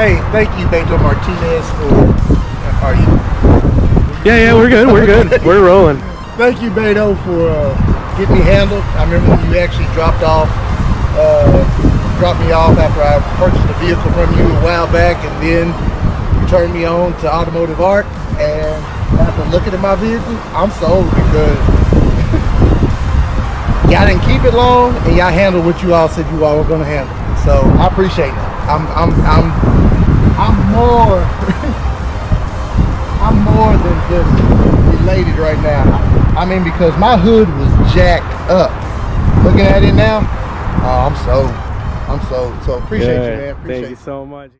Hey, thank you, Beto Martinez, are you? Yeah, we're good. We're good. We're rolling. Thank you, Beto, for getting me handled. I remember when you actually dropped me off after I purchased a vehicle from you a while back, and then you turned me on to Automotive Art. And after looking at my vehicle, I'm sold because y'all didn't keep it long, and y'all handled what you all said you all were going to handle. So I appreciate it. I'm more I'm more than just elated right now. I mean, because my hood was jacked up. Looking at it now, I'm sold. So appreciate you, man. Appreciate Thank you so much.